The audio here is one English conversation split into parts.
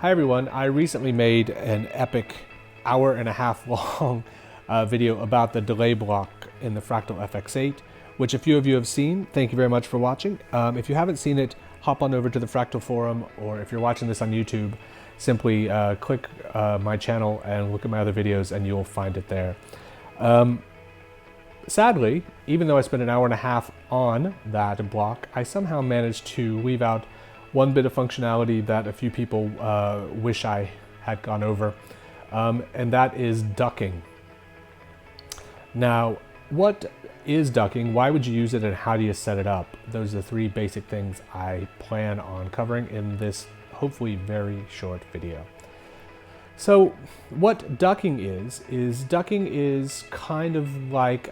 Hi everyone, I recently made an epic hour-and-a-half long video about the delay block in the Fractal FX8, which a few of you have seen. Thank you very much for watching. If you haven't seen it, hop on over to the Fractal forum, or if you're watching this on YouTube, simply click my channel and look at my other videos and you'll find it there. Sadly, even though I spent an hour-and-a-half on that block, I somehow managed to leave out one bit of functionality that a few people wish I had gone over, and that is ducking. Now, what is ducking? Why would you use it, and how do you set it up? Those are the three basic things I plan on covering in this hopefully very short video. So what ducking is kind of like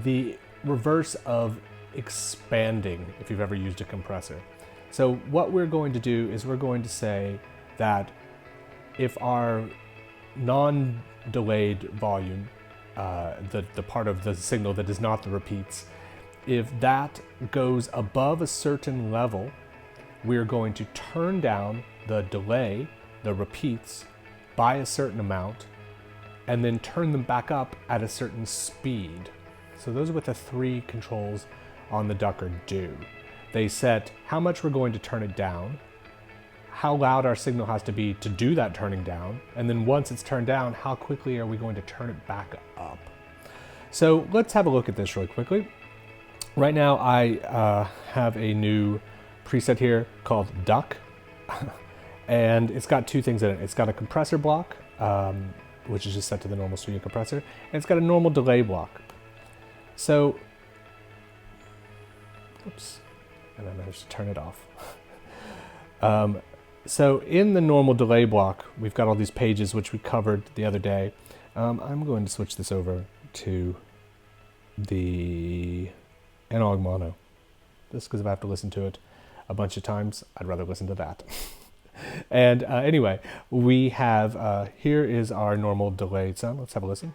the reverse of expanding, if you've ever used a compressor. So what we're going to do is we're going to say that if our non-delayed volume, the part of the signal that is not the repeats, if that goes above a certain level, we're going to turn down the delay, the repeats, by a certain amount, and then turn them back up at a certain speed. So those are what the three controls on the ducker do. They set how much we're going to turn it down, how loud our signal has to be to do that turning down, and then once it's turned down, how quickly are we going to turn it back up. So let's have a look at this really quickly. Right now I have a new preset here called Duck, and it's got two things in it. It's got a compressor block, which is just set to the normal studio compressor, and it's got a normal delay block. So, oops, and I managed to turn it off. So in the normal delay block, we've got all these pages which we covered the other day. I'm going to switch this over to the analog mono, just because if I have to listen to it a bunch of times, I'd rather listen to that. And anyway, we have, here is our normal delayed sound. Let's have a listen.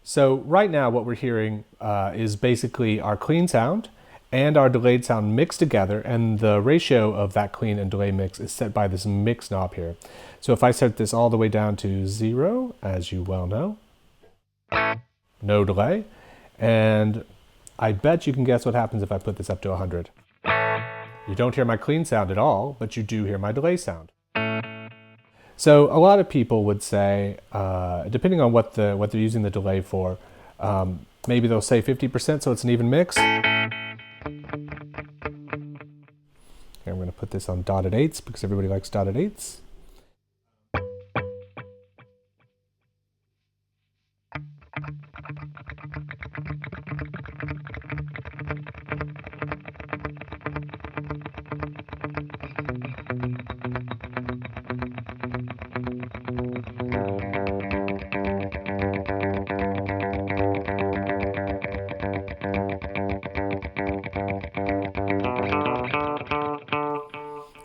So right now what we're hearing is basically our clean sound and our delayed sound mixed together, and the ratio of that clean and delay mix is set by this mix knob here. So if I set this all the way down to 0, as you well know, no delay, and I bet you can guess what happens if I put this up to 100. You don't hear my clean sound at all, but you do hear my delay sound. So a lot of people would say, depending on what they're using the delay for, maybe they'll say 50%, so it's an even mix. Here, I'm going to put this on dotted eighths because everybody likes dotted eighths.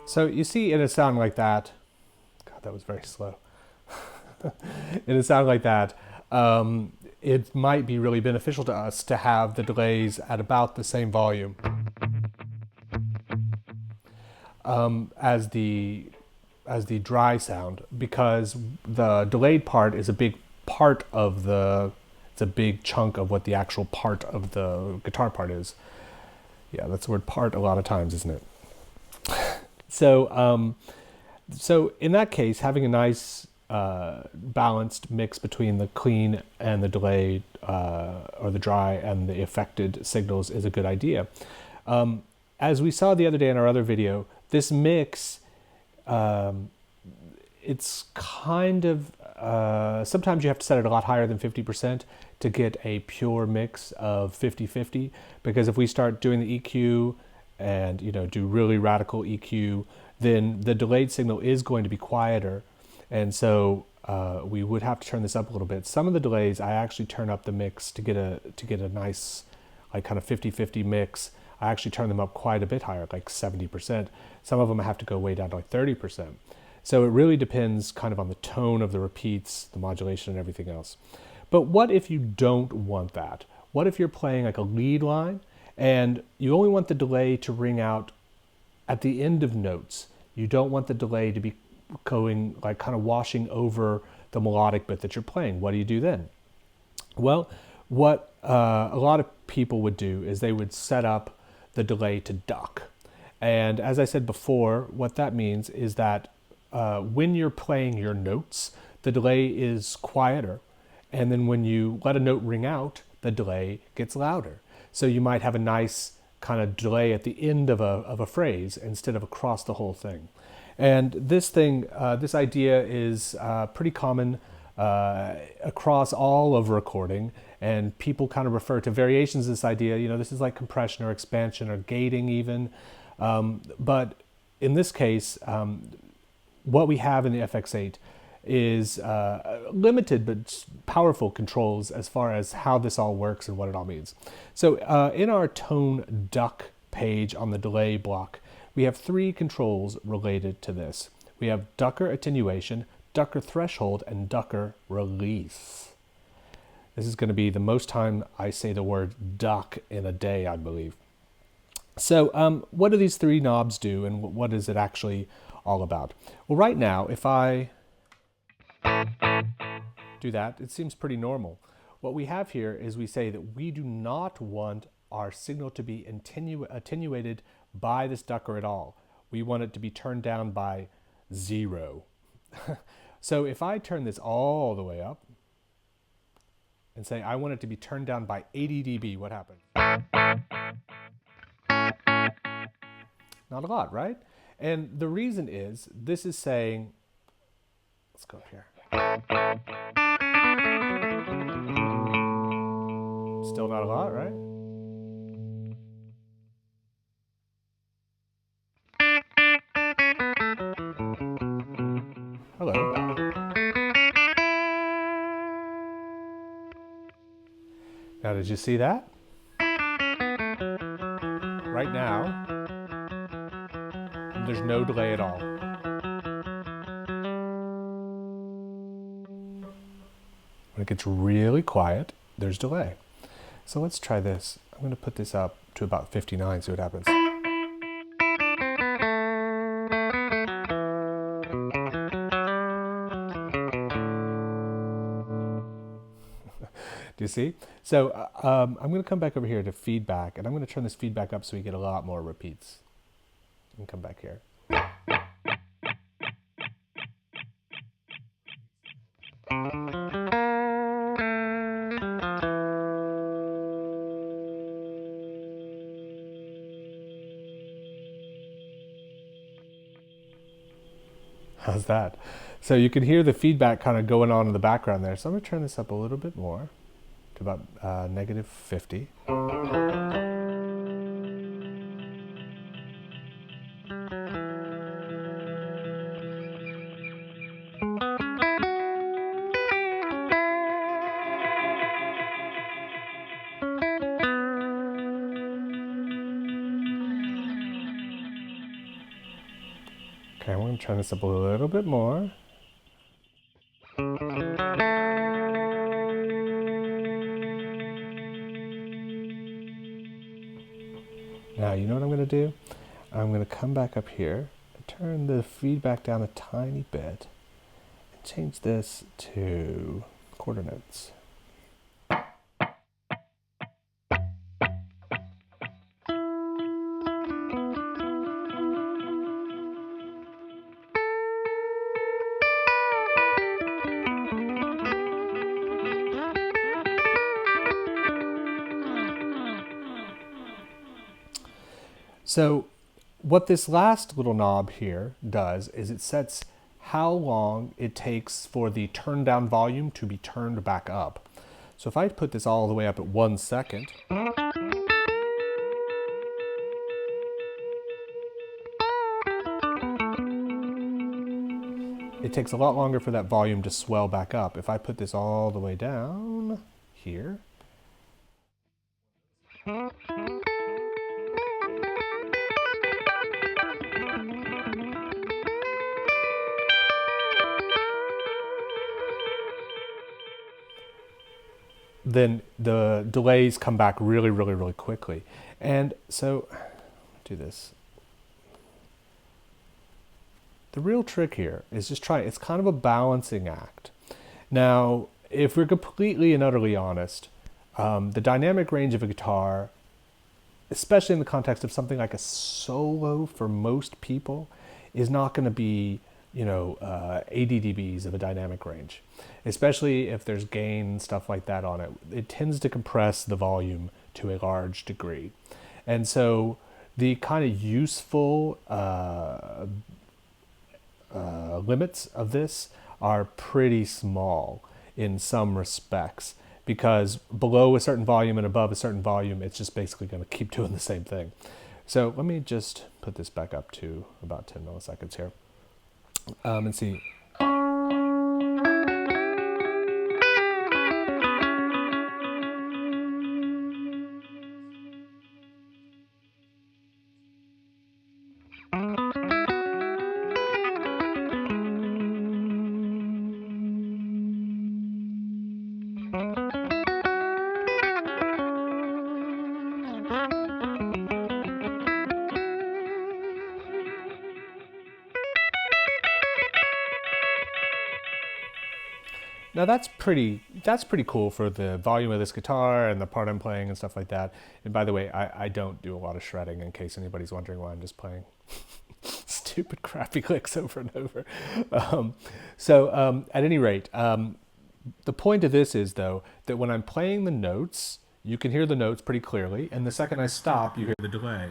So you see in a sound like that, God, that was very slow. In a sound like that, it might be really beneficial to us to have the delays at about the same volume as the dry sound, because the delayed part is a big part of it's a big chunk of what the actual part of the guitar part is. Yeah, that's the word part a lot of times, isn't it? So, so in that case, having a nice balanced mix between the clean and the delayed, or the dry and the affected signals is a good idea. As we saw the other day in our other video, this mix, it's kind of, sometimes you have to set it a lot higher than 50% to get a pure mix of 50-50, because if we start doing the EQ and do really radical EQ, then the delayed signal is going to be quieter, and so we would have to turn this up a little bit. Some of the delays I actually turn up the mix to get a nice, like, kind of 50-50 mix. I actually turn them up quite a bit higher, like 70%. Some of them I have to go way down to like 30%. So it really depends kind of on the tone of the repeats, the modulation, and everything else. But what if you don't want that? what if you're playing like a lead line and you only want the delay to ring out at the end of notes? You don't want the delay to be going like kind of washing over the melodic bit that you're playing. What do you do then? Well, what a lot of people would do is they would set up the delay to duck. And as I said before, what that means is that when you're playing your notes, the delay is quieter. And then when you let a note ring out, the delay gets louder. So you might have a nice kind of delay at the end of a phrase instead of across the whole thing. And this idea is pretty common across all of recording, and people kind of refer to variations of this idea. You know, this is like compression or expansion or gating even. But in this case, what we have in the FX8 is limited but powerful controls as far as how this all works and what it all means. So in our tone duck page on the delay block, we have 3 controls related to this. We have ducker attenuation, ducker threshold, and ducker release. This is going to be the most time I say the word duck in a day, I believe. So what do these 3 knobs do, and what is it actually all about? Well, right now, if I do that, it seems pretty normal. What we have here is we say that we do not want our signal to be attenuated by this ducker at all. We want it to be turned down by 0. So if I turn this all the way up and say I want it to be turned down by 80 dB, what happens? Not a lot, right? And the reason is, this is saying, let's go up here. Still not a lot, right? Hello. Now, did you see that? Right now, there's no delay at all. When it gets really quiet, there's delay. So let's try this. I'm going to put this up to about 59, see what happens. Do you see? So I'm going to come back over here to feedback, and I'm going to turn this feedback up so we get a lot more repeats. And come back here. How's that? So you can hear the feedback kind of going on in the background there. So I'm going to turn this up a little bit more to about -50. Okay, I'm going to turn this up a little bit more. Now, you know what I'm going to do? I'm going to come back up here, turn the feedback down a tiny bit, and change this to quarter notes. So what this last little knob here does is it sets how long it takes for the turn down volume to be turned back up. So if I put this all the way up at 1 second, it takes a lot longer for that volume to swell back up. If I put this all the way down here, then the delays come back really, really, really quickly. And so, do this. The real trick here is just try, it's kind of a balancing act. Now, if we're completely and utterly honest, the dynamic range of a guitar, especially in the context of something like a solo for most people, is not going to be, 80 dBs of a dynamic range, especially if there's gain and stuff like that on it. It tends to compress the volume to a large degree. And so the kind of useful limits of this are pretty small in some respects, because below a certain volume and above a certain volume, it's just basically going to keep doing the same thing. So let me just put this back up to about 10 milliseconds here and see. Now that's pretty cool for the volume of this guitar and the part I'm playing and stuff like that. And by the way, I don't do a lot of shredding, in case anybody's wondering why I'm just playing stupid crappy licks over and over. At any rate, the point of this is, though, that when I'm playing the notes, you can hear the notes pretty clearly, and the second I stop, you hear the delay.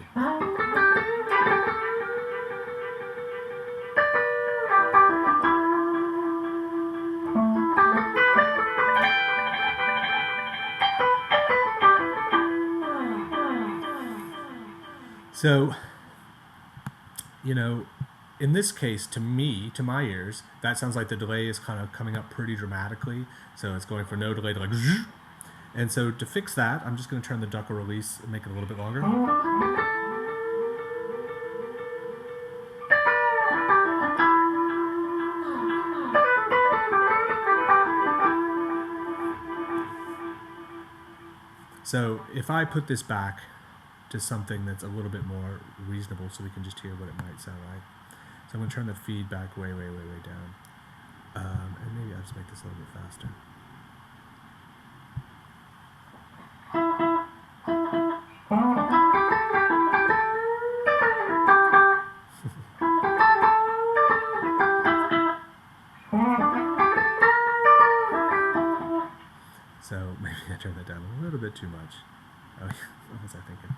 So, in this case, to me, to my ears, that sounds like the delay is kind of coming up pretty dramatically. So it's going from no delay to like zzz. And so to fix that, I'm just going to turn the duck or release and make it a little bit longer. So if I put this back to something that's a little bit more reasonable, so we can just hear what it might sound like. So I'm going to turn the feedback way, way, way, way down. And maybe I'll just make this a little bit faster. So maybe I turned that down a little bit too much. Oh, what was I thinking?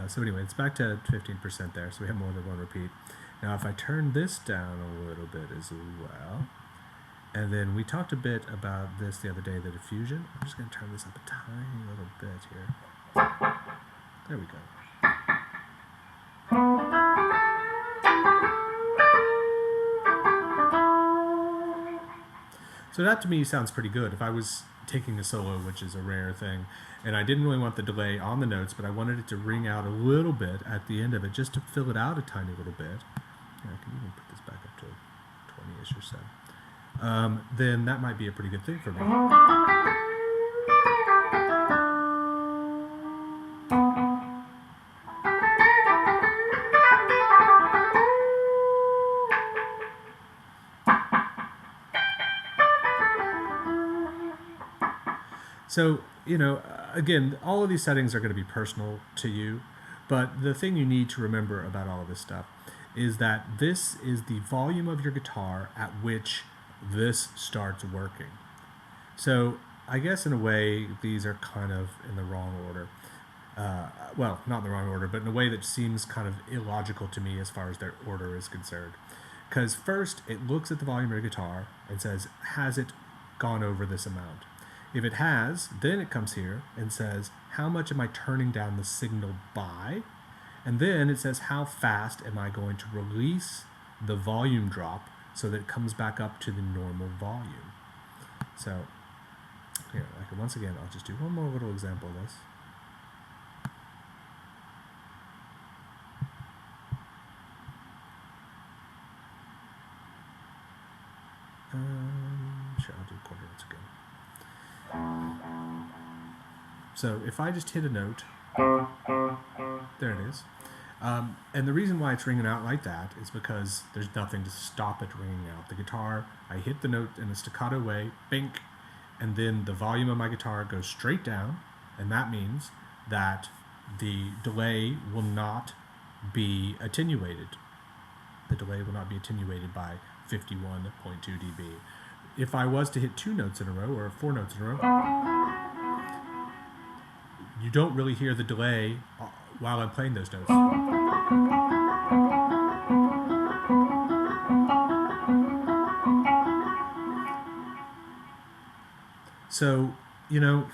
So anyway, it's back to 15% there, so we have more than one repeat. Now if I turn this down a little bit as well, and then we talked a bit about this the other day, the diffusion. I'm just going to turn this up a tiny little bit here. There we go. So that to me sounds pretty good. If I was taking a solo, which is a rare thing, and I didn't really want the delay on the notes, but I wanted it to ring out a little bit at the end of it, just to fill it out a tiny little bit. Yeah, I can even put this back up to 20-ish or so. Then that might be a pretty good thing for me. So, again, all of these settings are going to be personal to you, but the thing you need to remember about all of this stuff is that this is the volume of your guitar at which this starts working. So I guess in a way these are kind of in the wrong order. Well, not in the wrong order, but in a way that seems kind of illogical to me as far as their order is concerned. Because first it looks at the volume of your guitar and says, has it gone over this amount? If it has, then it comes here and says, how much am I turning down the signal by? And then it says, how fast am I going to release the volume drop so that it comes back up to the normal volume? So here, once again, I'll just do one more little example of this. Sure, I'll do quarter notes again. So if I just hit a note, there it is. And the reason why it's ringing out like that is because there's nothing to stop it ringing out. The guitar, I hit the note in a staccato way, bink, and then the volume of my guitar goes straight down, and that means that the delay will not be attenuated. The delay will not be attenuated by 51.2 dB. If I was to hit 2 notes in a row, or 4 notes in a row, you don't really hear the delay while I'm playing those notes. So, you know,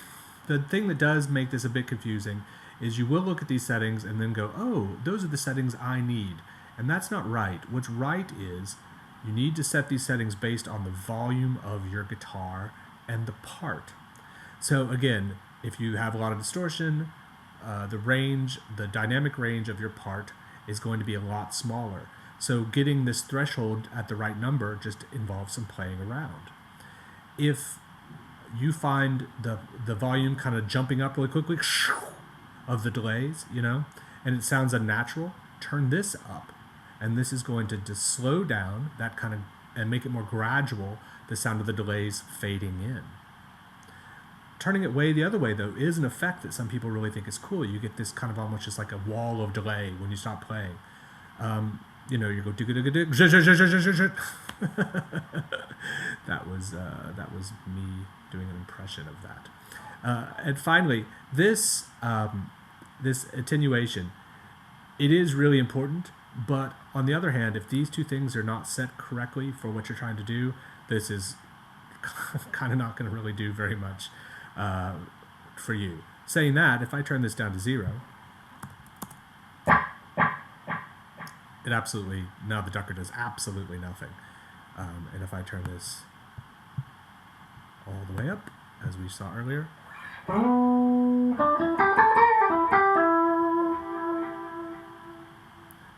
the thing that does make this a bit confusing is you will look at these settings and then go, oh, those are the settings I need. And that's not right. What's right is you need to set these settings based on the volume of your guitar and the part. So again, if you have a lot of distortion, the range, the dynamic range of your part is going to be a lot smaller. So getting this threshold at the right number just involves some playing around. If you find the volume kind of jumping up really quickly of the delays, you know, and it sounds unnatural, turn this up. And this is going to just slow down that kind of, and make it more gradual, the sound of the delays fading in. Turning it way the other way, though, is an effect that some people really think is cool. You get this kind of almost just like a wall of delay when you stop playing. You know, you go that was me doing an impression of that. And finally, this this attenuation, it is really important. But on the other hand, if these two things are not set correctly for what you're trying to do, this is kind of not going to really do very much for you. Saying that, if I turn this down to 0, it absolutely, now the ducker does absolutely nothing. And if I turn this all the way up, as we saw earlier,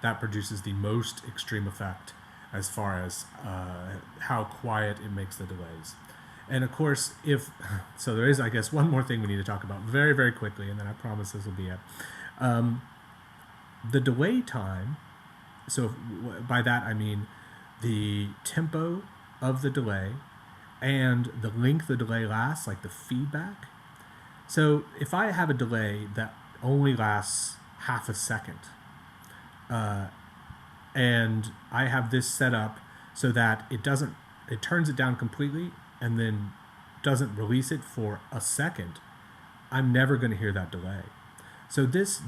that produces the most extreme effect as far as how quiet it makes the delays. And of course, so there is, I guess, one more thing we need to talk about very, very quickly, and then I promise this will be it. The delay time, so by that I mean the tempo of the delay and the length the delay lasts, like the feedback. So if I have a delay that only lasts half a second, and I have this set up so that it turns it down completely and then doesn't release it for a second, I'm never going to hear that delay. So this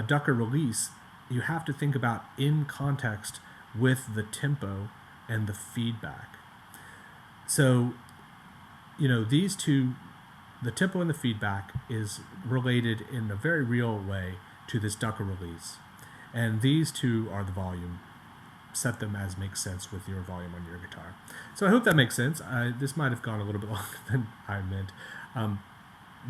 ducker release, you have to think about in context with the tempo and the feedback. So, you know, these two, the tempo and the feedback, is related in a very real way to this ducker release. And these two are the volume. Set them as makes sense with your volume on your guitar. So I hope that makes sense. This might have gone a little bit longer than I meant.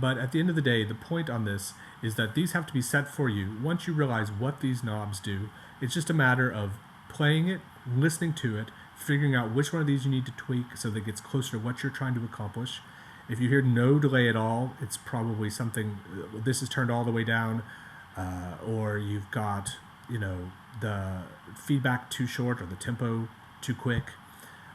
But at the end of the day, the point on this is that these have to be set for you. Once you realize what these knobs do, it's just a matter of playing it, listening to it, figuring out which one of these you need to tweak so that it gets closer to what you're trying to accomplish. If you hear no delay at all, it's probably something, this is turned all the way down, or you've got, you know, the feedback too short or the tempo too quick,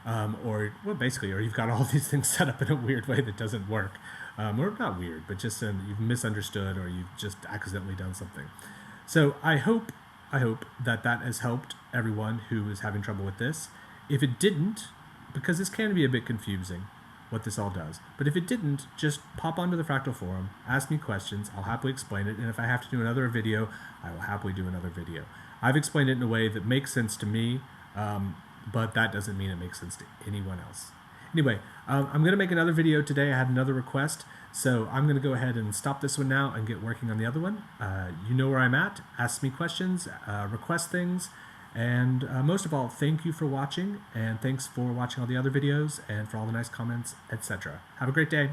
or you've got all these things set up in a weird way that doesn't work, or not weird, but just you've misunderstood or you've just accidentally done something. So I hope that has helped everyone who is having trouble with this. If it didn't, because this can be a bit confusing what this all does, but if it didn't, just pop onto the Fractal forum, ask me questions, I'll happily explain it, and if I have to do another video, I will happily do another video. I've explained it in a way that makes sense to me, but that doesn't mean it makes sense to anyone else. Anyway, I'm going to make another video today. I had another request, so I'm going to go ahead and stop this one now and get working on the other one. You know where I'm at. Ask me questions, request things, and most of all, thank you for watching, and thanks for watching all the other videos and for all the nice comments, etc. Have a great day.